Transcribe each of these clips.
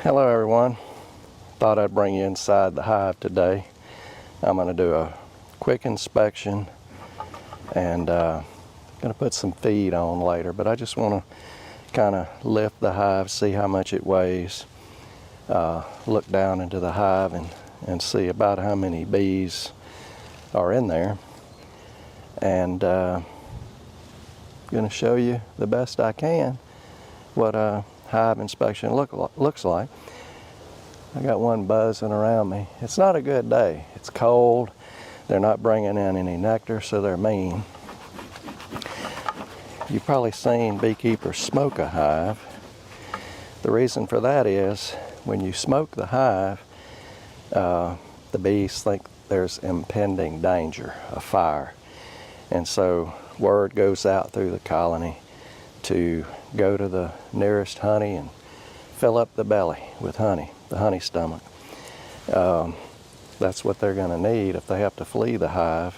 Hello everyone. Thought I'd bring you inside the hive today. I'm going to do a quick inspection and going to put some feed on later, but I just want to kind of lift the hive, see how much it weighs, look down into the hive and see about how many bees are in there, and going to show you the best I can what a hive inspection looks like. I got one buzzing around me. It's not a good day. It's cold. They're not bringing in any nectar, so they're mean. You've probably seen beekeepers smoke a hive. The reason for that is when you smoke the hive, the bees think there's impending danger, a fire. And so word goes out through the colony to go to the nearest honey and fill up the belly with honey, the honey stomach. That's what they're going to need if they have to flee the hive.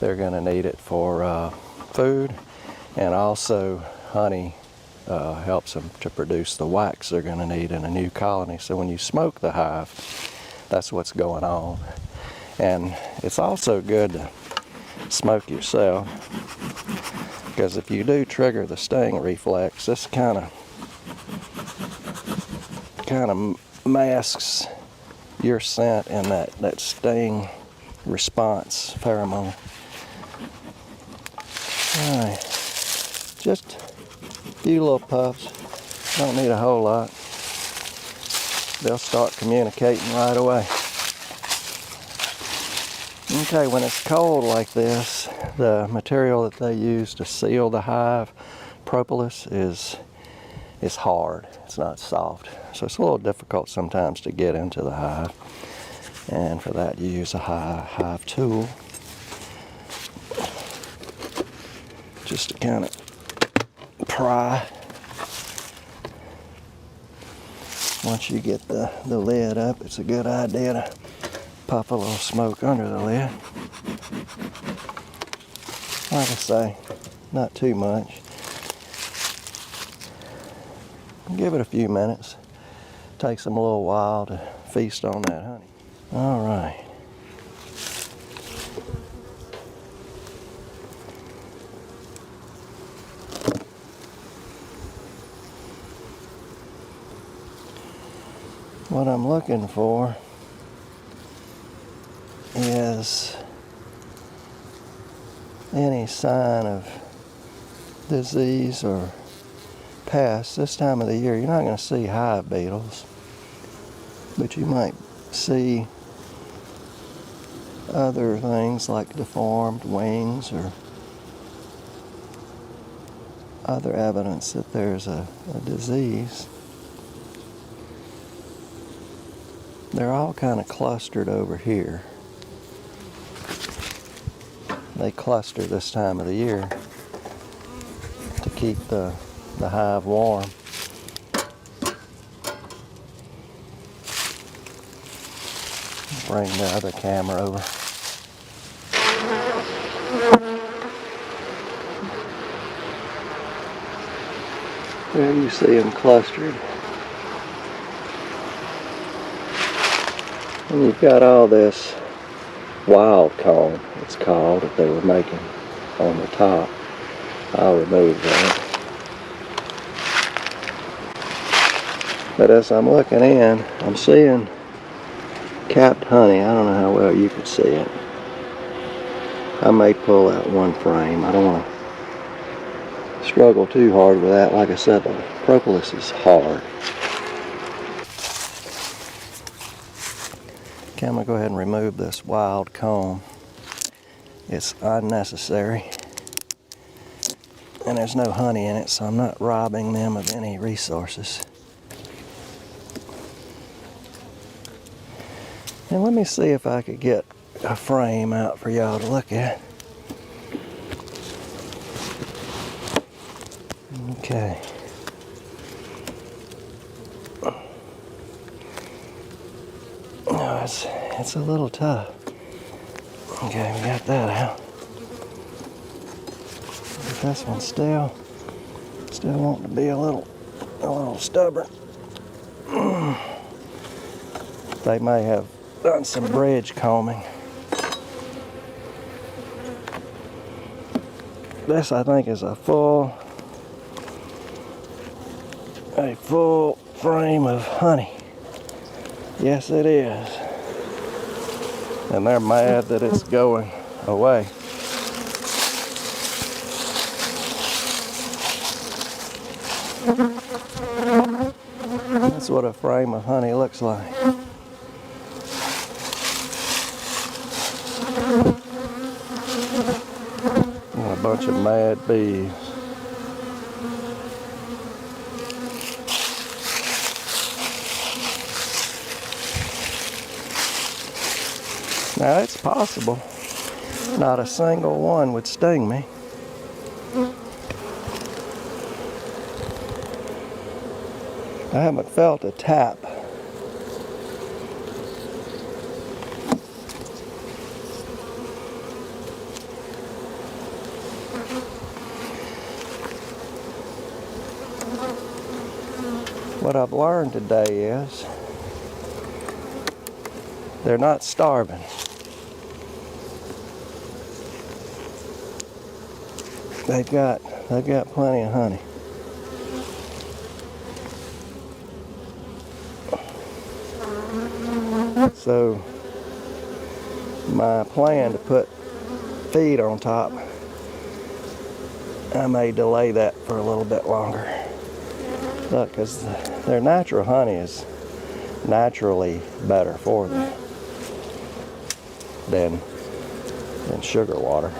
They're going to need it for food, and also honey helps them to produce the wax they're going to need in a new colony. So when you smoke the hive, that's what's going on. And it's also good to smoke yourself, because if you do trigger the sting reflex, this kind of masks your scent and that sting response pheromone. Alright, just a few little puffs, don't need a whole lot. They'll start communicating right away. Okay, when it's cold like this, the material that they use to seal the hive, propolis, is hard. It's not soft. So it's a little difficult sometimes to get into the hive. And for that you use a hive tool. Just to kind of pry. Once you get the lid up, it's a good idea to puff a little smoke under the lid. Like I say, not too much. Give it a few minutes. Takes them a little while to feast on that honey. All right. What I'm looking for is any sign of disease or pest. This time of the year you're not going to see hive beetles, but you might see other things like deformed wings or other evidence that there's a disease. They're all kind of clustered over here. They cluster this time of the year to keep the hive warm. Bring the other camera over. There you see them clustered. And you've got all this wild comb, it's called, that they were making on the top. I'll remove that. But as I'm looking in, I'm seeing capped honey. I don't know how well you can see it. I may pull out one frame. I don't want to struggle too hard with that. Like I said, the propolis is hard. Okay, I'm going to go ahead and remove this wild comb. It's unnecessary. And there's no honey in it, so I'm not robbing them of any resources. And let me see if I could get a frame out for y'all to look at. Okay. No, it's a little tough. Okay, we got that out. But this one's still wanting to be a little stubborn. They may have done some bridge combing. This, I think, is a full frame of honey. Yes, it is. And they're mad that it's going away. That's what a frame of honey looks like. And a bunch of mad bees. Now it's possible not a single one would sting me. I haven't felt a tap. What I've learned today is they're not starving. They've got plenty of honey. So my plan to put feed on top, I may delay that for a little bit longer. Look, because their natural honey is naturally better for them than sugar water.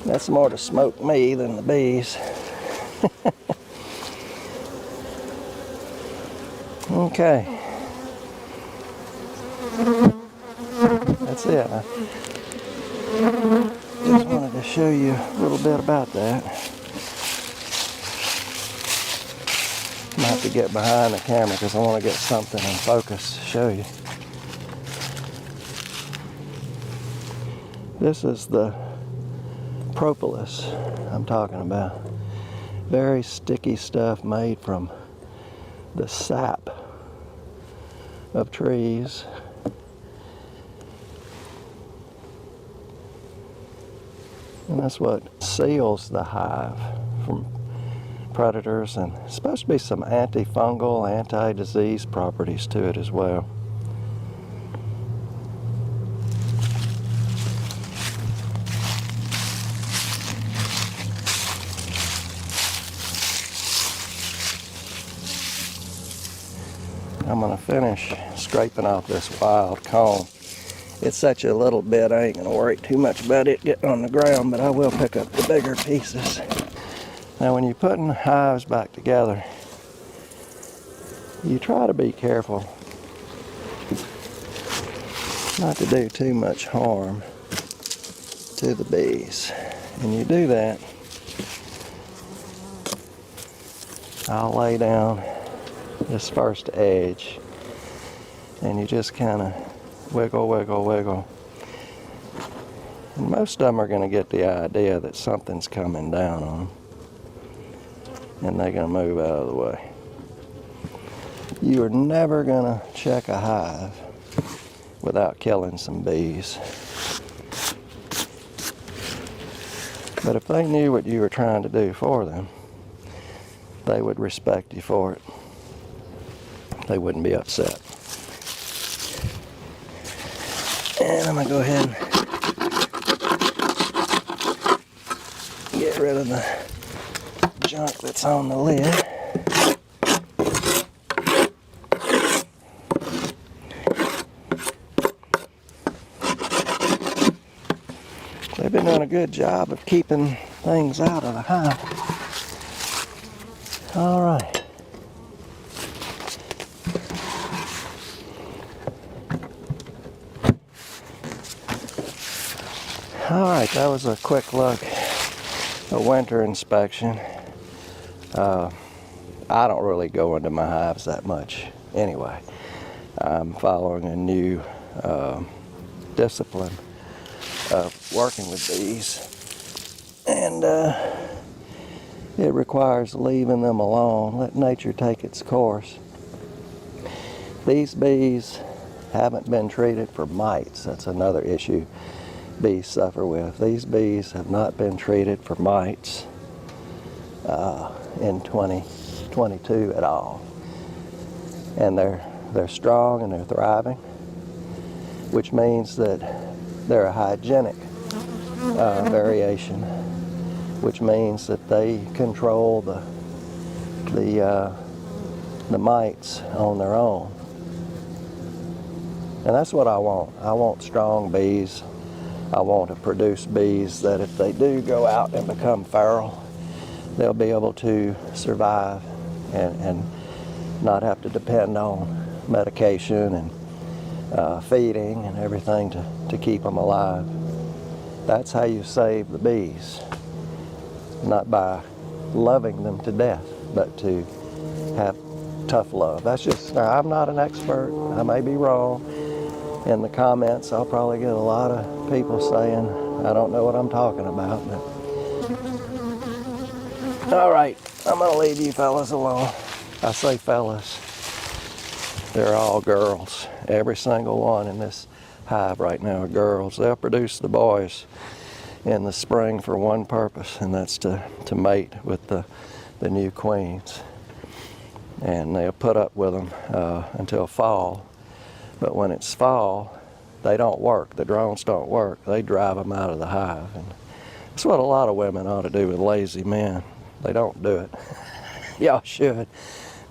That's more to smoke me than the bees. Okay. That's it. I just wanted to show you a little bit about that. I'm gonna have to get behind the camera because I want to get something in focus to show you. This is the propolis I'm talking about. Very sticky stuff made from the sap of trees. And that's what seals the hive from predators, and it's supposed to be some antifungal, anti-disease properties to it as well. I'm gonna finish scraping off this wild comb. It's such a little bit, I ain't gonna worry too much about it getting on the ground, but I will pick up the bigger pieces. Now when you're putting hives back together, you try to be careful not to do too much harm to the bees. And you do that, I'll lay down this first edge and you just kind of wiggle, wiggle, wiggle. And most of them are going to get the idea that something's coming down on them, and they're going to move out of the way. You are never going to check a hive without killing some bees. But if they knew what you were trying to do for them, they would respect you for it. They wouldn't be upset. And I'm going to go ahead and get rid of the junk that's on the lid. They've been doing a good job of keeping things out of the hive. All right. Alright, that was a quick look, a winter inspection. I don't really go into my hives that much anyway. I'm following a new discipline of working with bees. And it requires leaving them alone, let nature take its course. These bees haven't been treated for mites. That's another issue bees suffer with. These bees have not been treated for mites in 2022 at all. And they're strong and they're thriving, which means that they're a hygienic variation, which means that they control the mites on their own. And that's what I want. I want strong bees. I want to produce bees that if they do go out and become feral, they'll be able to survive and not have to depend on medication and feeding and everything to keep them alive. That's how you save the bees. Not by loving them to death, but to have tough love. That's just, now, I'm not an expert. I may be wrong. In the comments, I'll probably get a lot of people saying, I don't know what I'm talking about. But all right, I'm gonna leave you fellas alone. I say fellas, they're all girls. Every single one in this hive right now are girls. They'll produce the boys in the spring for one purpose, and that's to mate with the new queens. And they'll put up with them until fall. But when it's fall, they don't work. The drones don't work. They drive them out of the hive. And that's what a lot of women ought to do with lazy men. They don't do it. Y'all should.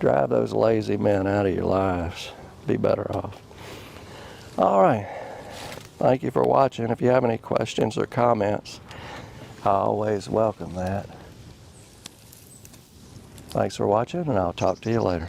Drive those lazy men out of your lives. Be better off. All right. Thank you for watching. If you have any questions or comments, I always welcome that. Thanks for watching, and I'll talk to you later.